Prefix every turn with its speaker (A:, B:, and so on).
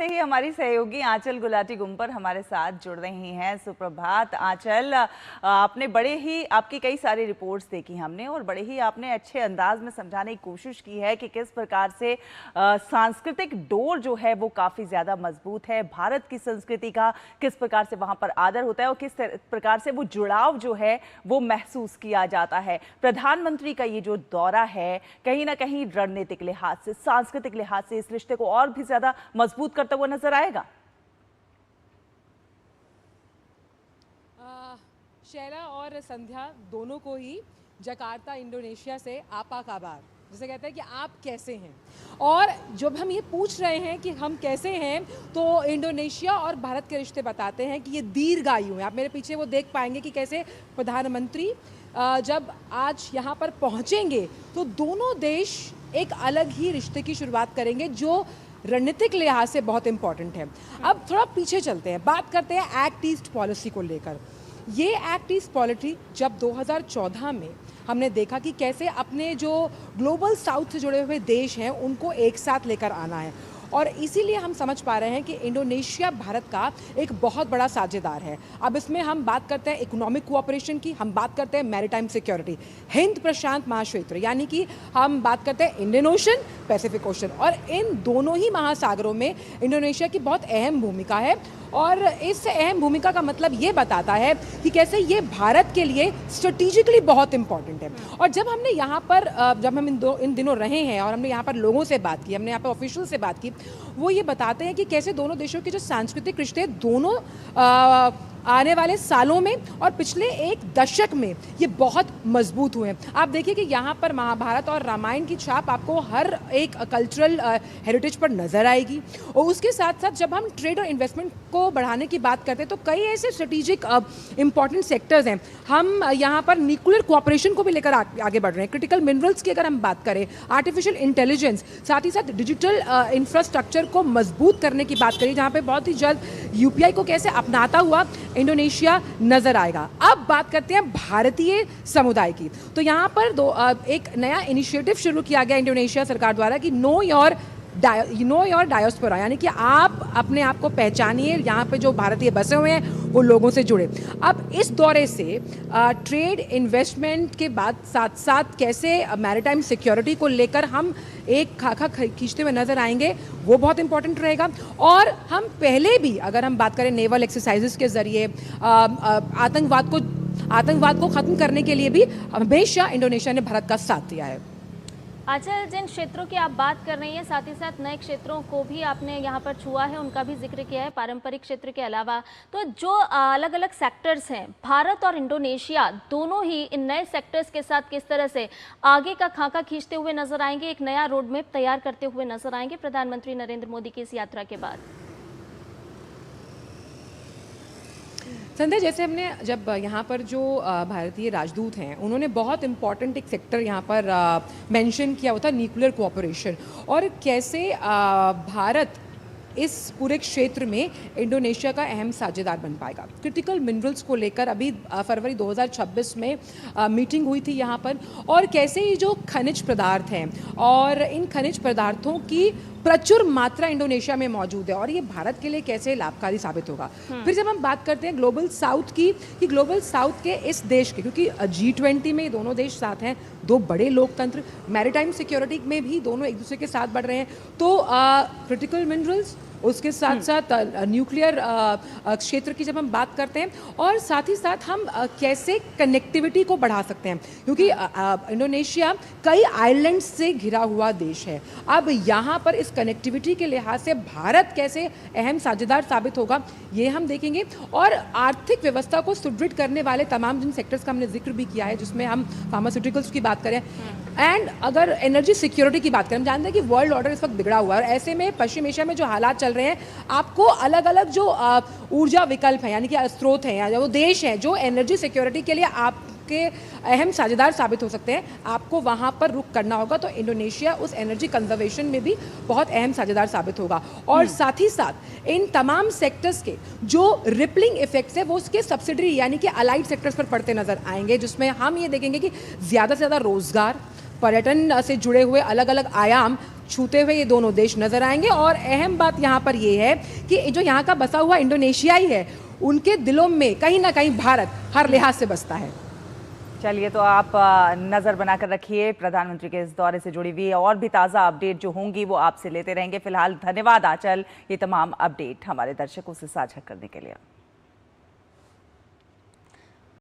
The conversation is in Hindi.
A: से ही हमारी सहयोगी आंचल गुलाटी गुम्पर हमारे साथ जुड़ रही हैं। सुप्रभात आंचल, आपने बड़े ही आपकी कई सारी रिपोर्ट्स देखी हमने और बड़े ही आपने अच्छे अंदाज में समझाने की कोशिश की है कि किस प्रकार से सांस्कृतिक डोर जो है वो काफ़ी ज़्यादा मजबूत है। भारत की संस्कृति का किस प्रकार से वहाँ पर आदर होता है और किस प्रकार से वो जुड़ाव जो है वो महसूस किया जाता है। प्रधानमंत्री का ये जो दौरा है कहीं ना कहीं रणनीतिक लिहाज से, सांस्कृतिक लिहाज से इस रिश्ते को और भी ज़्यादा मजबूत करता हुआ नजर आएगा।
B: शैला और संध्या दोनों को ही जकार्ता इंडोनेशिया से आपाक आभार। जैसे कहते हैं कि आप कैसे हैं, और जब हम ये पूछ रहे हैं कि हम कैसे हैं तो इंडोनेशिया और भारत के रिश्ते बताते हैं कि ये दीर्घायु हैं। आप मेरे पीछे वो देख पाएंगे कि कैसे प्रधानमंत्री जब आज यहाँ पर पहुँचेंगे तो दोनों देश एक अलग ही रिश्ते की शुरुआत करेंगे जो रणनीतिक लिहाज से बहुत इंपॉर्टेंट है। अब थोड़ा पीछे चलते हैं, बात करते हैं एक्ट ईस्ट पॉलिसी को लेकर। ये एक्ट ईस्ट पॉलिसी जब 2014 में हमने देखा कि कैसे अपने जो ग्लोबल साउथ से जुड़े हुए देश हैं उनको एक साथ लेकर आना है, और इसीलिए हम समझ पा रहे हैं कि इंडोनेशिया भारत का एक बहुत बड़ा साझेदार है। अब इसमें हम बात करते हैं इकोनॉमिक कोऑपरेशन की, हम बात करते हैं मैरीटाइम सिक्योरिटी, हिंद प्रशांत महाक्षेत्र, यानी कि हम बात करते हैं इंडियन ओशन, पैसिफिक ओशन, और इन दोनों ही महासागरों में इंडोनेशिया की बहुत अहम भूमिका है। और इस अहम भूमिका का मतलब ये बताता है कि कैसे ये भारत के लिए स्ट्रेटेजिकली बहुत इंपॉर्टेंट है। और जब हमने यहाँ पर जब हम इन दिनों रहे हैं और हमने यहाँ पर लोगों से बात की, हमने यहाँ पर ऑफिशियल से बात की, वो ये बताते हैं कि कैसे दोनों देशों के जो सांस्कृतिक रिश्ते दोनों आने वाले सालों में और पिछले एक दशक में ये बहुत मजबूत हुए हैं। आप देखिए कि यहाँ पर महाभारत और रामायण की छाप आपको हर एक कल्चरल हेरिटेज पर नजर आएगी। और उसके साथ साथ जब हम ट्रेड और इन्वेस्टमेंट को बढ़ाने की बात करते हैं तो कई ऐसे स्ट्रेटेजिक इंपॉर्टेंट सेक्टर्स हैं। हम यहाँ पर न्यूक्लियर कोऑपरेशन को भी लेकर आगे बढ़ रहे हैं। क्रिटिकल मिनरल्स की अगर हम बात करें, आर्टिफिशियल इंटेलिजेंस, साथ ही साथ डिजिटल इंफ्रास्ट्रक्चर को मजबूत करने की बात करें, जहाँ पे बहुत ही जल्द यूपीआई को कैसे अपनाता हुआ इंडोनेशिया नजर आएगा। अब बात करते हैं भारतीय समुदाय की, तो यहाँ पर एक नया इनिशिएटिव शुरू किया गया इंडोनेशिया सरकार द्वारा कि नो योर डायोस्पोरा, यानी कि आप अपने आप को पहचानिए, यहाँ पे जो भारतीय बसे हुए हैं वो लोगों से जुड़े। अब इस दौरे से ट्रेड इन्वेस्टमेंट के बाद साथ साथ कैसे मैरीटाइम सिक्योरिटी को लेकर हम एक खाका खींचते हुए नजर आएंगे, वो बहुत इंपॉर्टेंट रहेगा। और हम पहले भी अगर हम बात करें नेवल एक्सरसाइजेस के जरिए आतंकवाद को खत्म करने के लिए भी हमेशा इंडोनेशिया ने भारत का साथ दिया है।
C: अच्छा, जिन क्षेत्रों की आप बात कर रही हैं साथ ही साथ नए क्षेत्रों को भी आपने यहाँ पर छुआ है, उनका भी जिक्र किया है पारंपरिक क्षेत्र के अलावा। तो जो अलग अलग सेक्टर्स हैं, भारत और इंडोनेशिया दोनों ही इन नए सेक्टर्स के साथ किस तरह से आगे का खाका खींचते हुए नजर आएंगे, एक नया रोड मैप तैयार करते हुए नजर आएंगे प्रधानमंत्री नरेंद्र मोदी की इस यात्रा के बाद?
B: संध्या, जैसे हमने जब यहाँ पर जो भारतीय राजदूत हैं उन्होंने बहुत इंपॉर्टेंट एक सेक्टर यहाँ पर मेंशन किया हुआ था, न्यूक्लियर कोऑपरेशन, और कैसे भारत इस पूरे क्षेत्र में इंडोनेशिया का अहम साझेदार बन पाएगा। क्रिटिकल मिनरल्स को लेकर अभी फरवरी 2026 में मीटिंग हुई थी यहाँ पर, और कैसे ये जो खनिज पदार्थ हैं और इन खनिज पदार्थों की प्रचुर मात्रा इंडोनेशिया में मौजूद है और ये भारत के लिए कैसे लाभकारी साबित होगा। फिर जब हम बात करते हैं ग्लोबल साउथ की, कि ग्लोबल साउथ के इस देश के, क्योंकि G20 में दोनों देश साथ हैं, दो बड़े लोकतंत्र, मैरीटाइम सिक्योरिटी में भी दोनों एक दूसरे के साथ बढ़ रहे हैं, तो क्रिटिकल मिनरल्स, उसके साथ साथ न्यूक्लियर क्षेत्र की जब हम बात करते हैं, और साथ ही साथ हम कैसे कनेक्टिविटी को बढ़ा सकते हैं, क्योंकि इंडोनेशिया कई आइलैंड से घिरा हुआ देश है। अब यहाँ पर इस कनेक्टिविटी के लिहाज से भारत कैसे अहम साझेदार साबित होगा ये हम देखेंगे। और आर्थिक व्यवस्था को सुदृढ़ करने वाले तमाम जिन सेक्टर्स का हमने जिक्र भी किया है, जिसमें हम फार्मास्यूटिकल्स की बात करें एंड अगर एनर्जी सिक्योरिटी की बात करें, हम जानते हैं कि वर्ल्ड ऑर्डर इस वक्त बिगड़ा हुआ है, और ऐसे में पश्चिम एशिया में जो हालात चल रहे हैं, आपको अलग अलग जो ऊर्जा विकल्प हैं, यानी कि स्रोत हैं या वो देश हैं जो एनर्जी सिक्योरिटी के लिए आपके अहम साझेदार साबित हो सकते हैं, आपको वहां पर रुख करना होगा। तो इंडोनेशिया उस एनर्जी कंजर्वेशन में भी बहुत अहम साझेदार साबित होगा। और साथ ही साथ इन तमाम सेक्टर्स के जो रिपलिंग इफेक्ट्स है वो उसके सब्सिडरी यानी कि अलाइड सेक्टर्स पर पड़ते नजर आएंगे, जिसमें हम ये देखेंगे कि ज़्यादा से ज़्यादा रोजगार, पर्यटन से जुड़े हुए अलग अलग आयाम छूते हुए ये दोनों देश नजर आएंगे। और अहम बात यहाँ पर ये है कि जो यहाँ का बसा हुआ इंडोनेशियाई है, उनके दिलों में कहीं ना कहीं भारत हर लिहाज से बसता है।
A: चलिए, तो आप नज़र बनाकर रखिए प्रधानमंत्री के इस दौरे से जुड़ी हुई और भी ताज़ा अपडेट जो होंगी वो आपसे लेते रहेंगे। फिलहाल धन्यवाद आंचल, ये तमाम अपडेट हमारे दर्शकों से साझा करने के लिए।